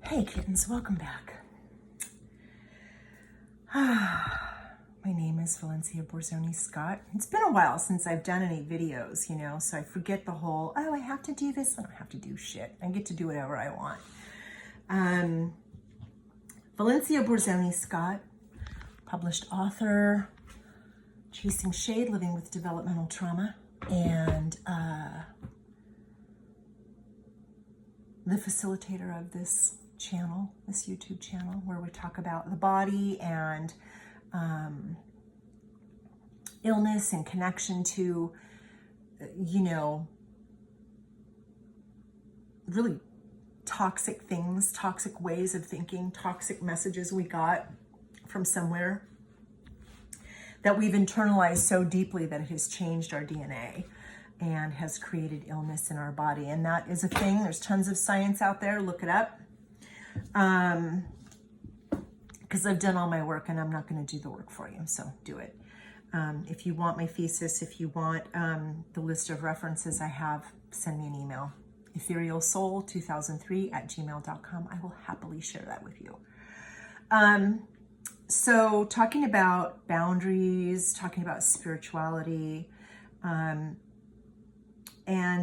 Hey kittens, welcome back. My name is Valencia Borzoni Scott. It's been a while since I've done any videos, so I forget the whole, oh, I have to do this. I don't have to do shit. I get to do whatever I want. Valencia Borzoni Scott, published author, Chasing Shade, Living with Developmental Trauma, and the facilitator of this channel, this YouTube channel, where we talk about the body and illness and connection to, really toxic things, toxic ways of thinking, toxic messages we got from somewhere that we've internalized so deeply that it has changed our DNA and has created illness in our body. And that is a thing. There's tons of science out there. Look it up. Because I've done all my work and I'm not going to do the work for you. So do it. If you want my thesis, if you want the list of references I have, send me an email. etherealsoul2003@gmail.com. I will happily share that with you. So talking about boundaries, talking about spirituality, and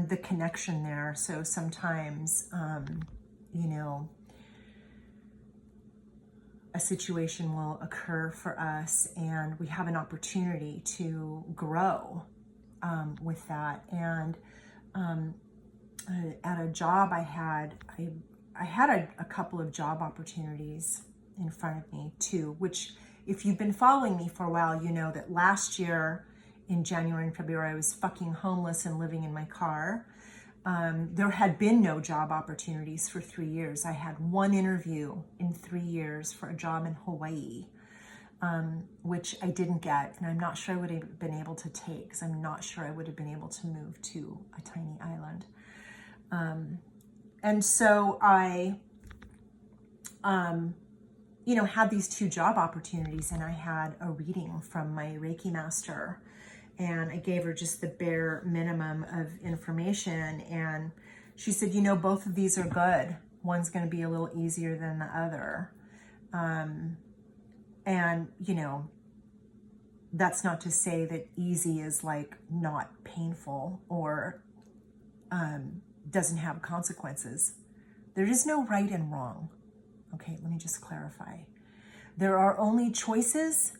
the connection there. So sometimes, a situation will occur for us and we have an opportunity to grow with that. And at a job I had a couple of job opportunities in front of me too, which if you've been following me for a while, you know that last year in January and February, I was fucking homeless and living in my car. There had been no job opportunities for 3 years. I had one interview in 3 years for a job in Hawaii, which I didn't get. And I'm not sure I would have been able to take, because I'm not sure I would have been able to move to a tiny island. And so I, had these 2 job opportunities, and I had a reading from my Reiki master. And I gave her just the bare minimum of information. And she said, both of these are good. One's going to be a little easier than the other. And, that's not to say that easy is like not painful or doesn't have consequences. There is no right and wrong. Okay, let me just clarify. There are only choices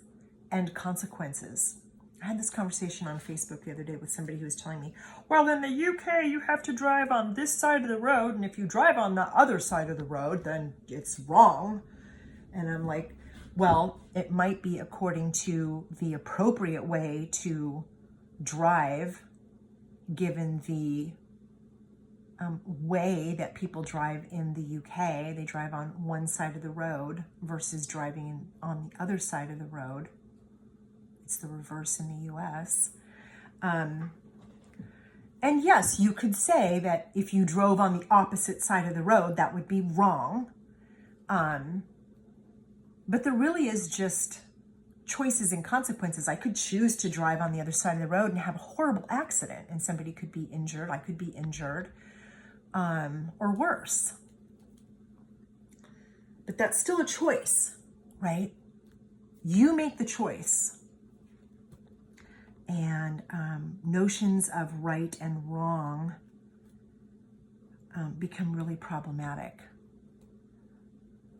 and consequences. I had this conversation on Facebook the other day with somebody who was telling me, well, in the UK, you have to drive on this side of the road, and if you drive on the other side of the road, then it's wrong. And I'm like, well, it might be according to the appropriate way to drive, given the way that people drive in the UK. They drive on one side of the road versus driving on the other side of the road. It's the reverse in the US. And yes, you could say that if you drove on the opposite side of the road, that would be wrong. But there really is just choices and consequences. I could choose to drive on the other side of the road and have a horrible accident, and somebody could be injured. I could be injured, or worse. But that's still a choice, right? You make the choice. And notions of right and wrong become really problematic.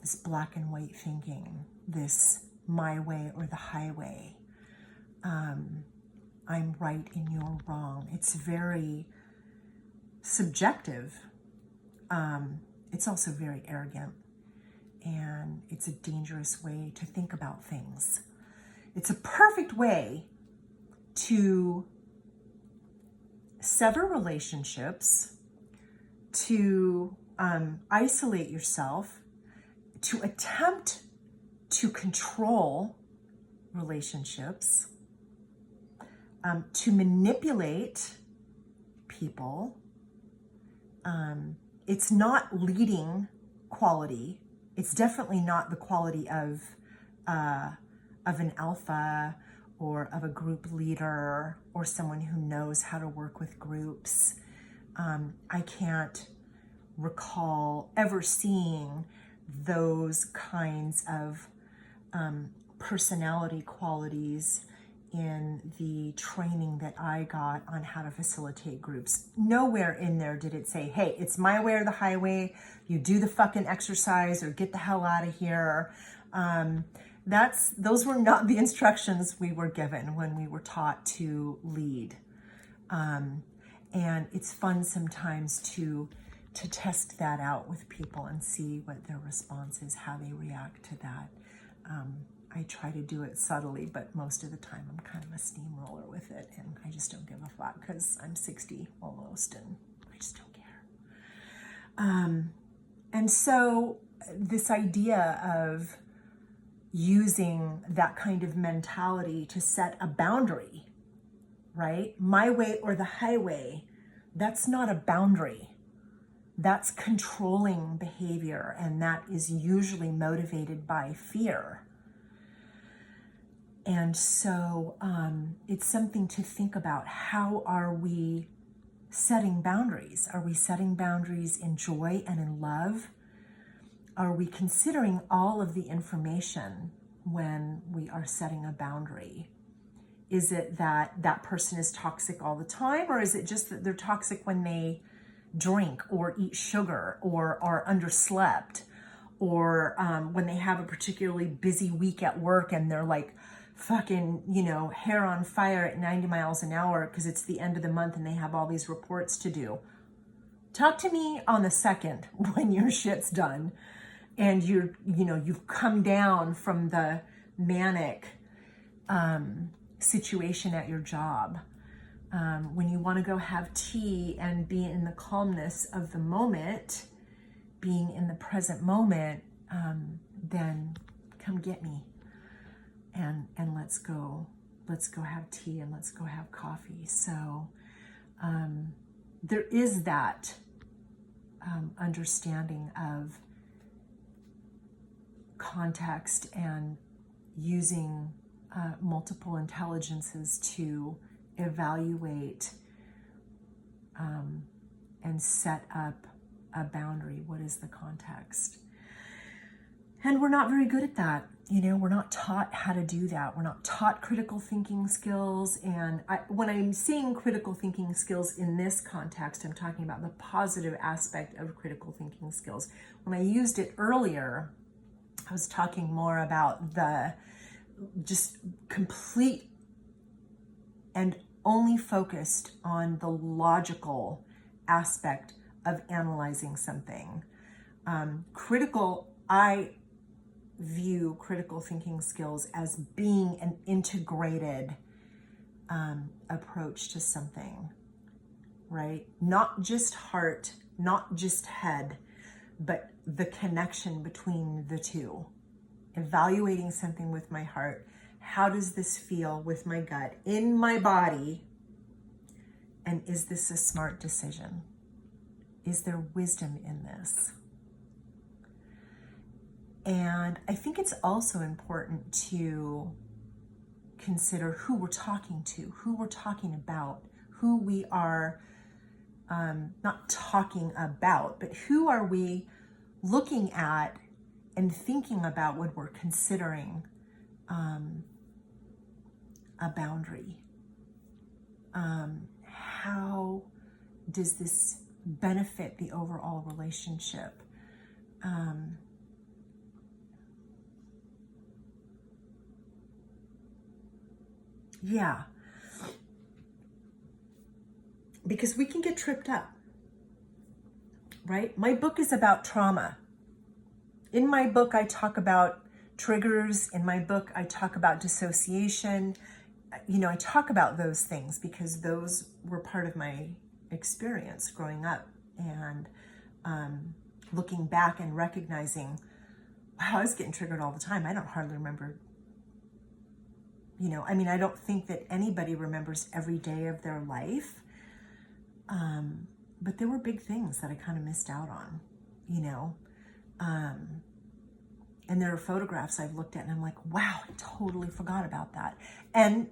This black and white thinking, this my way or the highway. I'm right and you're wrong. It's very subjective. It's also very arrogant. And it's a dangerous way to think about things. It's a perfect way to sever relationships, to isolate yourself, to attempt to control relationships, to manipulate people. It's not leading quality. It's definitely not the quality of an alpha or of a group leader or someone who knows how to work with groups. I can't recall ever seeing those kinds of personality qualities in the training that I got on how to facilitate groups. Nowhere in there did it say, hey, it's my way or the highway. You do the fucking exercise or get the hell out of here. Those were not the instructions we were given when we were taught to lead. And it's fun sometimes to test that out with people and see what their response is, how they react to that. I try to do it subtly, but most of the time I'm kind of a steamroller with it, and I just don't give a fuck because I'm 60 almost, and I just don't care. And so this idea of using that kind of mentality to set a boundary, right? My way or the highway, that's not a boundary. That's controlling behavior, and that is usually motivated by fear. And so it's something to think about. How are we setting boundaries? Are we setting boundaries in joy and in love? Are we considering all of the information when we are setting a boundary? Is it that that person is toxic all the time, or is it just that they're toxic when they drink or eat sugar or are underslept, or when they have a particularly busy week at work and they're like fucking, hair on fire at 90 miles an hour because it's the end of the month and they have all these reports to do? Talk to me on the second when your shit's done and you've come down from the manic situation at your job. When you want to go have tea and be in the calmness of the moment, being in the present moment, then come get me, and let's go have tea and let's go have coffee. So there is that understanding of context and using multiple intelligences to evaluate and set up a boundary. What is the context? And we're not very good at that. We're not taught how to do that. We're not taught critical thinking skills. And when I'm saying critical thinking skills in this context, I'm talking about the positive aspect of critical thinking skills. When I used it earlier, I was talking more about the just complete and only focused on the logical aspect of analyzing something. I view critical thinking skills as being an integrated approach to something, right? Not just heart, not just head, but the connection between the two. Evaluating something with my heart. How does this feel with my gut, in my body? And is this a smart decision? Is there wisdom in this? And I think it's also important to consider who we're talking to, who we're talking about, who we are not talking about, but who are we looking at and thinking about when we're considering a boundary. How does this benefit the overall relationship? Yeah. Because we can get tripped up, right? My book is about trauma. In my book, I talk about triggers. In my book, I talk about dissociation. I talk about those things because those were part of my experience growing up, and looking back and recognizing, wow, I was getting triggered all the time. I don't hardly remember, I don't think that anybody remembers every day of their life. But there were big things that I kind of missed out on, and there are photographs I've looked at and I'm like, wow, I totally forgot about that. And,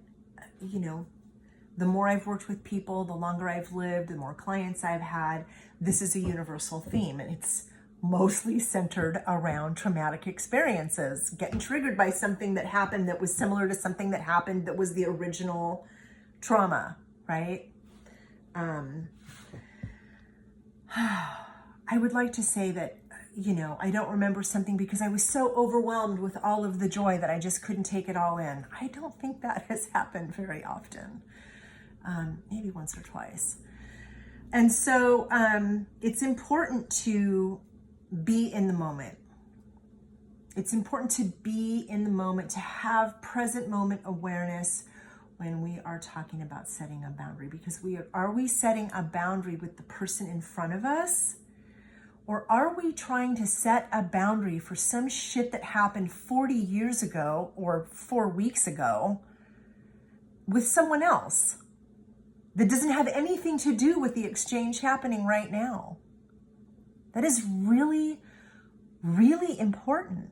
the more I've worked with people, the longer I've lived, the more clients I've had, this is a universal theme. And it's mostly centered around traumatic experiences, getting triggered by something that happened that was similar to something that happened that was the original trauma, right? I would like to say that, I don't remember something because I was so overwhelmed with all of the joy that I just couldn't take it all in. I don't think that has happened very often. Maybe once or twice. And so it's important to be in the moment. It's important to be in the moment, to have present moment awareness when we are talking about setting a boundary, because are we setting a boundary with the person in front of us? Or are we trying to set a boundary for some shit that happened 40 years ago or 4 weeks ago with someone else that doesn't have anything to do with the exchange happening right now? That is really, really important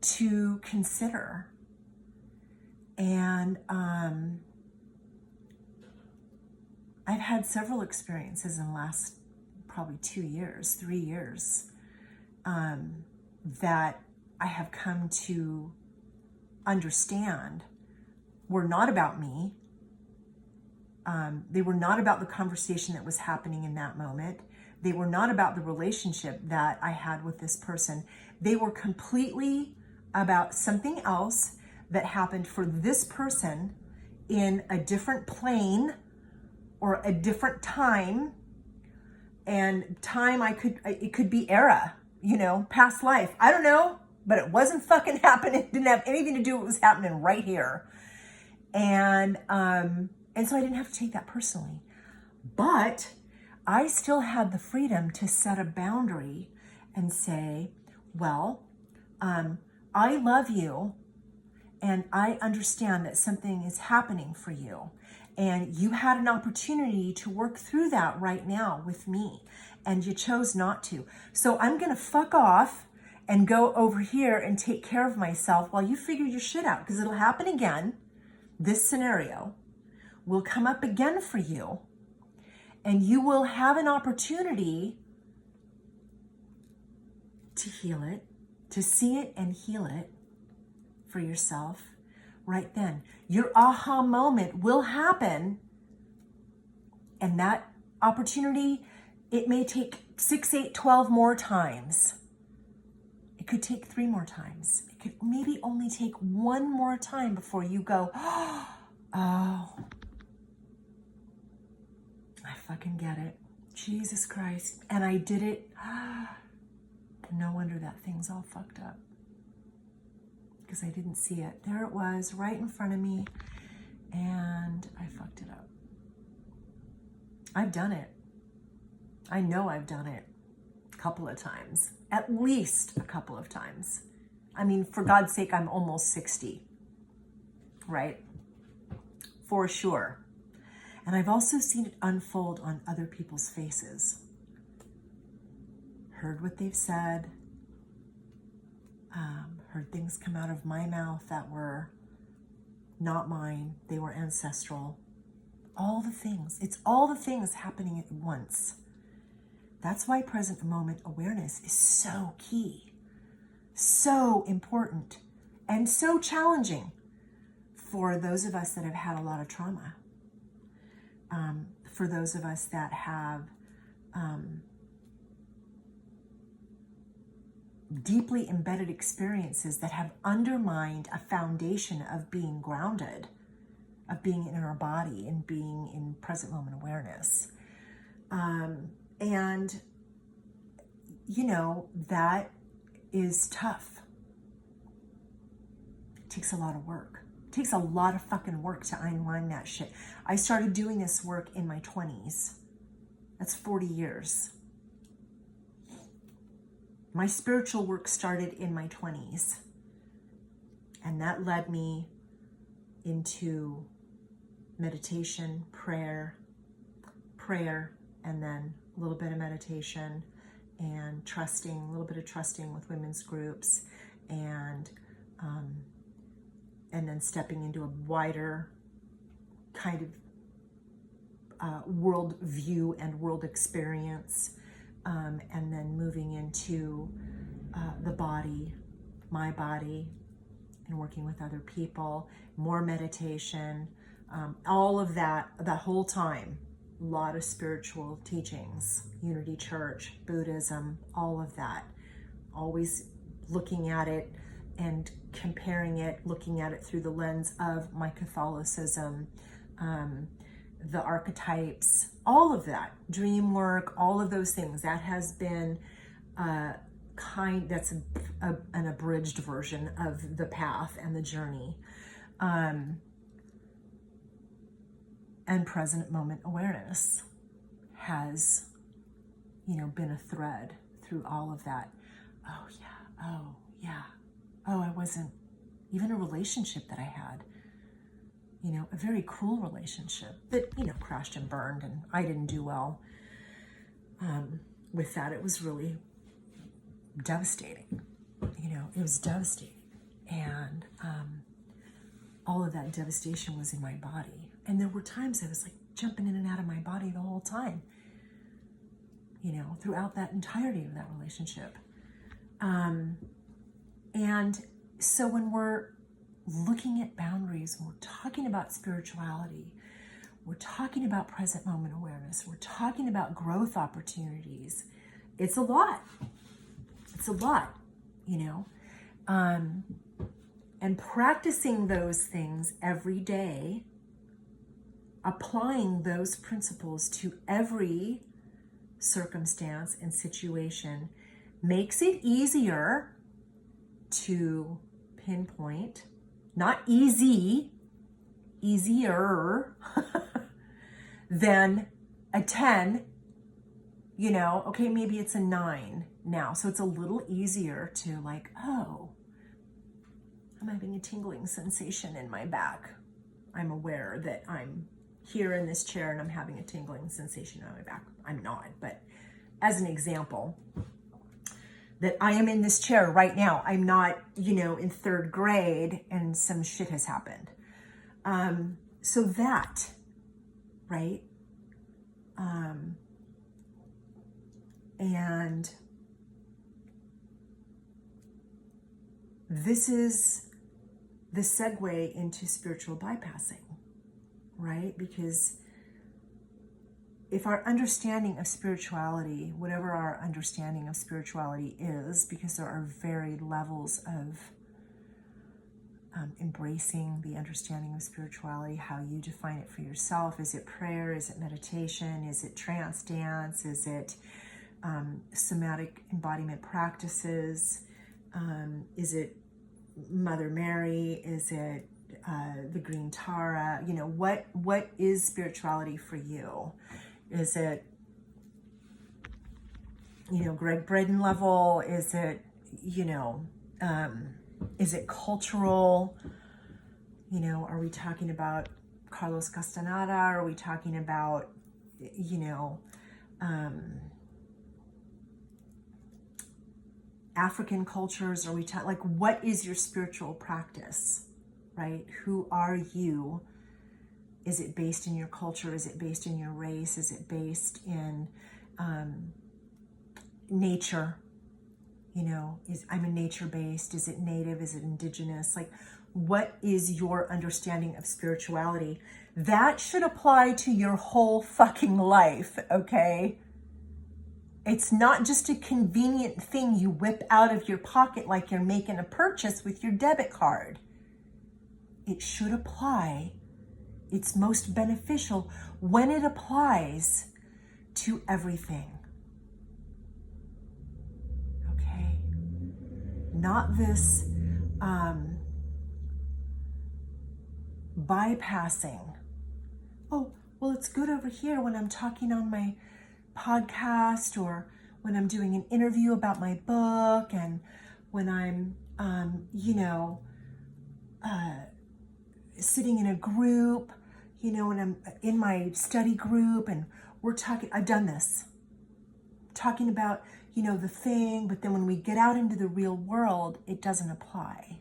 to consider. And I've had several experiences in the last probably 2 years, 3 years, that I have come to understand were not about me. They were not about the conversation that was happening in that moment. They were not about the relationship that I had with this person. They were completely about something else that happened for this person in a different plane or a different time. And time, it could be era, past life. I don't know, but it wasn't fucking happening. It didn't have anything to do with what was happening right here. And so I didn't have to take that personally. But I still had the freedom to set a boundary and say, well, I love you and I understand that something is happening for you. And you had an opportunity to work through that right now with me, and you chose not to. So I'm going to fuck off and go over here and take care of myself while you figure your shit out, because it'll happen again. This scenario will come up again for you, and you will have an opportunity to heal it, to see it and heal it for yourself right then. Your aha moment will happen, and that opportunity, it may take 6, 8, 12 more times. It could take 3 more times. It could maybe only take 1 more time before you go, oh, I fucking get it. Jesus Christ. And I did it. No wonder that thing's all fucked up, because I didn't see it. There it was, right in front of me, and I fucked it up. I've done it. I know I've done it a couple of times, at least a couple of times. I mean, for God's sake, I'm almost 60, right? For sure. And I've also seen it unfold on other people's faces. Heard what they've said, heard things come out of my mouth that were not mine. They were ancestral. All the things. It's all the things happening at once. That's why present moment awareness is so key, so important, and so challenging for those of us that have had a lot of trauma. For those of us that have deeply embedded experiences that have undermined a foundation of being grounded, of being in our body and being in present moment awareness. And, that is tough. It takes a lot of work. It takes a lot of fucking work to unwind that shit. I started doing this work in my 20s. That's 40 years. My spiritual work started in my 20s, and that led me into meditation, prayer, and then a little bit of meditation and trusting, a little bit of trusting with women's groups, and then stepping into a wider kind of world view and world experience. and then moving into the body, my body, and working with other people, more meditation, all of that, the whole time, a lot of spiritual teachings, Unity Church, Buddhism, all of that, always looking at it and comparing it, looking at it through the lens of my Catholicism, the archetypes, all of that, dream work, all of those things. That has been that's an abridged version of the path and the journey. And present moment awareness has, been a thread through all of that. Oh yeah. Oh, I wasn't, even a relationship that I had, a very cruel relationship that, crashed and burned, and I didn't do well with that. It was really devastating. It was devastating. And all of that devastation was in my body. And there were times I was like jumping in and out of my body the whole time, throughout that entirety of that relationship. And so when we're looking at boundaries, and we're talking about spirituality, we're talking about present moment awareness, we're talking about growth opportunities, it's a lot. It's a lot, and practicing those things every day, applying those principles to every circumstance and situation, makes it easier to pinpoint, not easy, easier than a 10, okay, maybe it's a 9 now. So it's a little easier to like, oh, I'm having a tingling sensation in my back. I'm aware that I'm here in this chair and I'm having a tingling sensation on my back. I'm not, but as an example, that I am in this chair right now. I'm not, in 3rd grade and some shit has happened. So that, right? And this is the segue into spiritual bypassing, right? Because if our understanding of spirituality, whatever our understanding of spirituality is, because there are varied levels of embracing the understanding of spirituality, how you define it for yourself. Is it prayer? Is it meditation? Is it trance dance? Is it somatic embodiment practices? Is it Mother Mary? Is it the Green Tara? What is spirituality for you? Is it, Greg Braden level? Is it, is it cultural? Are we talking about Carlos Castaneda? Are we talking about, African cultures? Are we talking, like, what is your spiritual practice, right? Who are you? Is it based in your culture? Is it based in your race? Is it based in nature? I'm a nature-based. Is it native? Is it indigenous? Like, what is your understanding of spirituality? That should apply to your whole fucking life, okay? It's not just a convenient thing you whip out of your pocket like you're making a purchase with your debit card. It should apply. It's most beneficial when it applies to everything. Okay? Not this bypassing. Oh, well, it's good over here when I'm talking on my podcast, or when I'm doing an interview about my book, and when I'm, sitting in a group, when I'm in my study group and we're talking, I've done this, talking about, the thing, but then when we get out into the real world, it doesn't apply.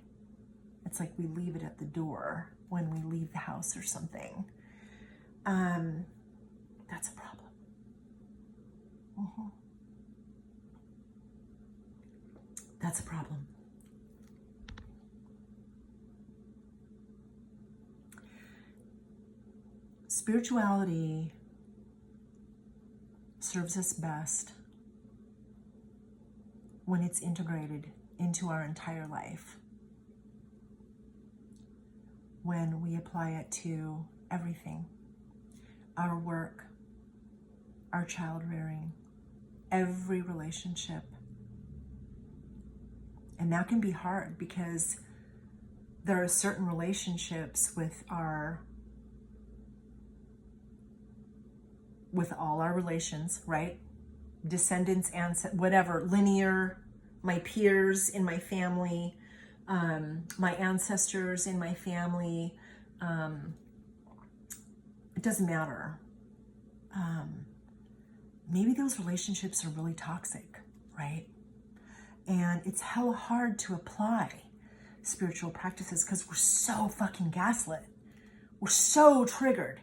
It's like we leave it at the door when we leave the house or something. That's a problem. That's a problem. Spirituality serves us best when it's integrated into our entire life. When we apply it to everything, our work, our child rearing, every relationship. And that can be hard because there are certain relationships with all our relations, right? Descendants, whatever, linear, my peers in my family, my ancestors in my family, it doesn't matter. Maybe those relationships are really toxic, right? And it's hella hard to apply spiritual practices because we're so fucking gaslit. We're so triggered.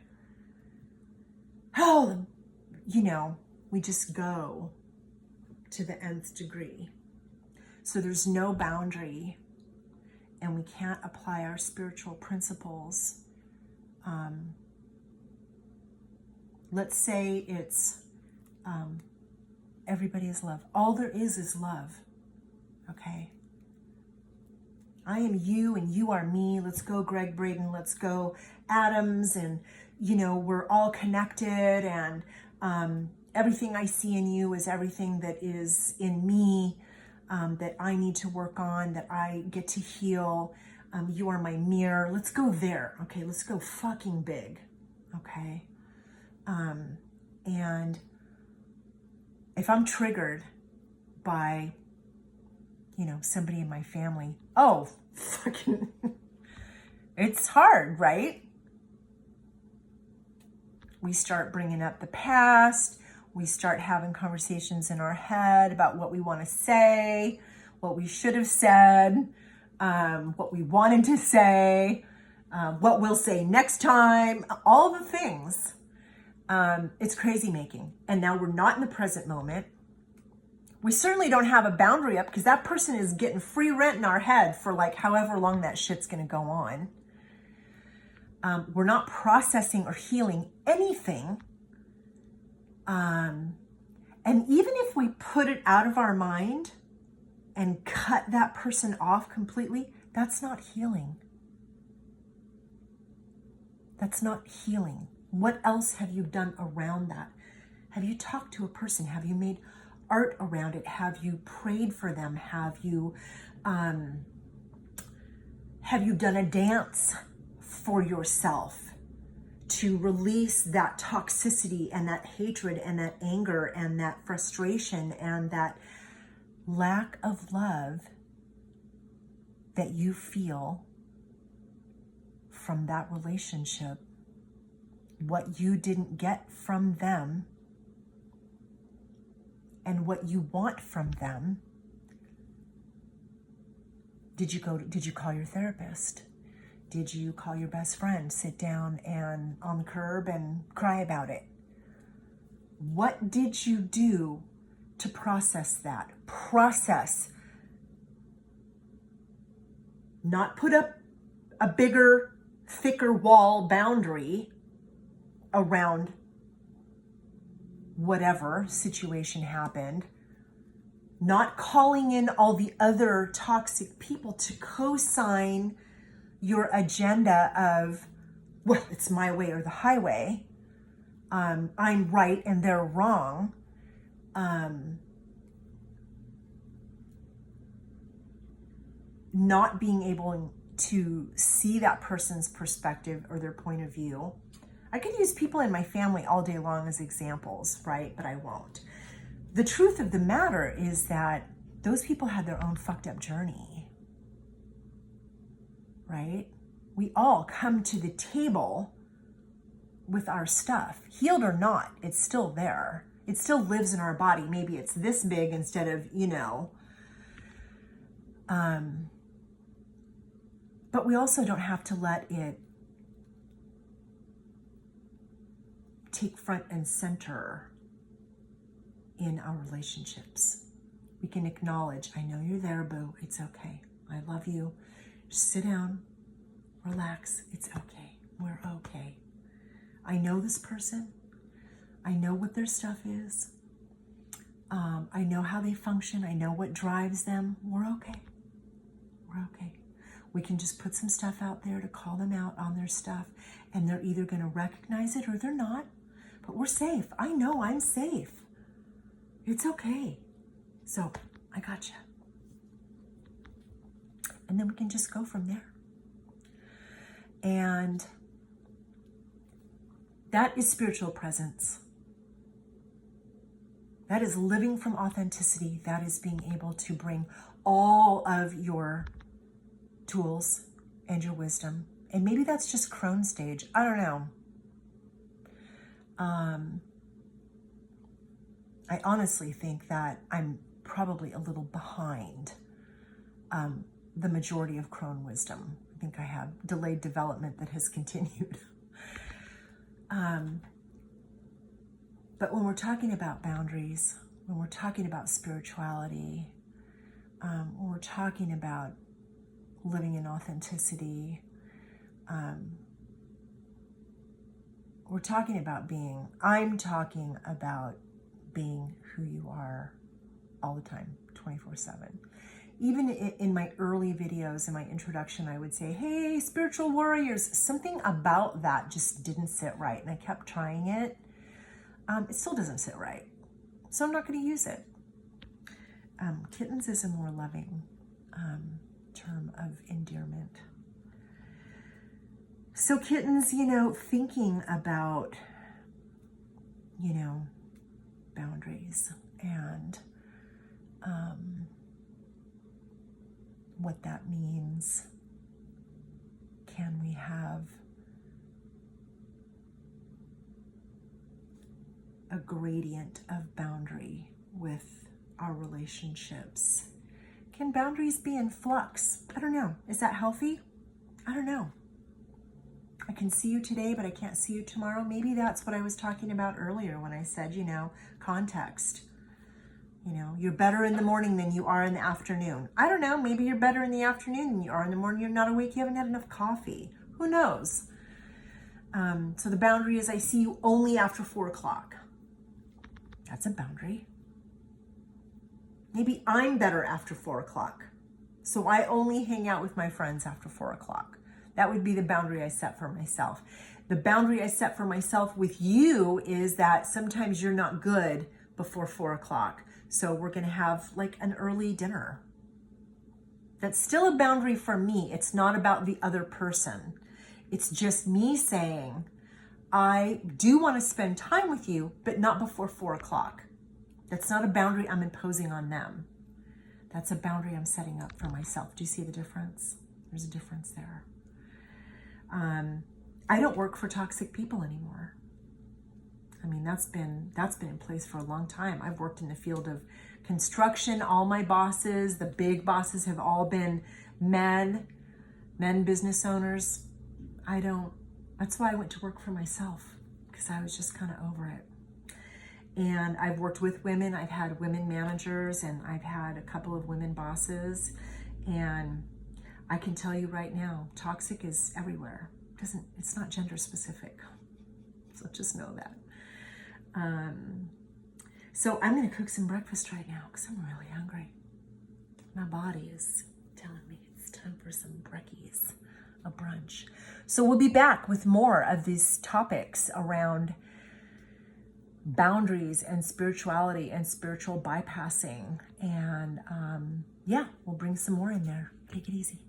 Oh, we just go to the nth degree. So there's no boundary, and we can't apply our spiritual principles. Let's say it's everybody is love. All there is love. Okay? I am you and you are me. Let's go, Greg Braden. Let's go, Adams. And, we're all connected, and everything I see in you is everything that is in me, that I need to work on, that I get to heal. You are my mirror. Let's go there. Okay, let's go fucking big. Okay? And if I'm triggered by, somebody in my family, oh, fucking, it's hard, right? We start bringing up the past. We start having conversations in our head about what we want to say, what we should have said, what we wanted to say, what we'll say next time, all the things. It's crazy making. And now we're not in the present moment. We certainly don't have a boundary up because that person is getting free rent in our head for like however long that shit's going to go on. We're not processing or healing anything. And even if we put it out of our mind and cut that person off completely, that's not healing. That's not healing. What else have you done around that? Have you talked to a person? Have you made art around it? Have you prayed for them? Have you done a dance for yourself to release that toxicity and that hatred and that anger and that frustration and that lack of love that you feel from that relationship, what you didn't get from them and what you want from them? Did you call your therapist? Did you call your best friend, sit down and on the curb and cry about it? What did you do to process that? Process. Not put up a bigger, thicker wall boundary around whatever situation happened. Not calling in all the other toxic people to co-sign your agenda of, well, it's my way or the highway. I'm right and they're wrong. Not being able to see that person's perspective or their point of view. I could use people in my family all day long as examples, right? But I won't. The truth of the matter is that those people had their own fucked up journey, right? We all come to the table with our stuff, healed or not, it's still there. It still lives in our body. Maybe it's this big instead of, but we also don't have to let it take front and center in our relationships. We can acknowledge, I know you're there, boo. It's okay. I love you. Just sit down, relax. It's okay. We're okay. I know this person. I know what their stuff is. I know how they function. I know what drives them. We're okay. We're okay. We can just put some stuff out there to call them out on their stuff, and they're either going to recognize it or they're not, but we're safe. I know I'm safe. It's okay. So I got you. And then we can just go from there. And that is spiritual presence. That is living from authenticity. That is being able to bring all of your tools and your wisdom. And maybe that's just crone stage. I don't know. I honestly think that I'm probably a little behind the majority of crone wisdom. I think I have delayed development that has continued. But when we're talking about boundaries, when we're talking about spirituality, when we're talking about living in authenticity, I'm talking about being who you are all the time, 24/7. Even in my early videos, in my introduction, I would say, hey, spiritual warriors, something about that just didn't sit right. And I kept trying it. It still doesn't sit right. So I'm not going to use it. Kittens is a more loving term of endearment. So kittens, thinking about, boundaries and what that means. Can we have a gradient of boundary with our relationships? Can boundaries be in flux? I don't know. Is that healthy? I don't know. I can see you today, but I can't see you tomorrow. Maybe that's what I was talking about earlier when I said, context. You're better in the morning than you are in the afternoon. I don't know. Maybe you're better in the afternoon than you are in the morning. You're not awake. You haven't had enough coffee. Who knows? So the boundary is I see you only after 4 o'clock. That's a boundary. Maybe I'm better after 4 o'clock. So I only hang out with my friends after 4 o'clock. That would be the boundary I set for myself. The boundary I set for myself with you is that sometimes you're not good before 4 o'clock. So we're going to have like an early dinner. That's still a boundary for me. It's not about the other person. It's just me saying, I do want to spend time with you, but not before 4 o'clock. That's not a boundary I'm imposing on them. That's a boundary I'm setting up for myself. Do you see the difference? There's a difference there. I don't work for toxic people anymore. I mean, that's been in place for a long time. I've worked in the field of construction. All my bosses, the big bosses, have all been men business owners. That's why I went to work for myself, because I was just kind of over it. And I've worked with women. I've had women managers, and I've had a couple of women bosses. And I can tell you right now, toxic is everywhere. It's not gender specific. So just know that. So I'm going to cook some breakfast right now because I'm really hungry. My body is telling me it's time for some brekkies, a brunch. So we'll be back with more of these topics around boundaries and spirituality and spiritual bypassing. And we'll bring some more in there. Take it easy.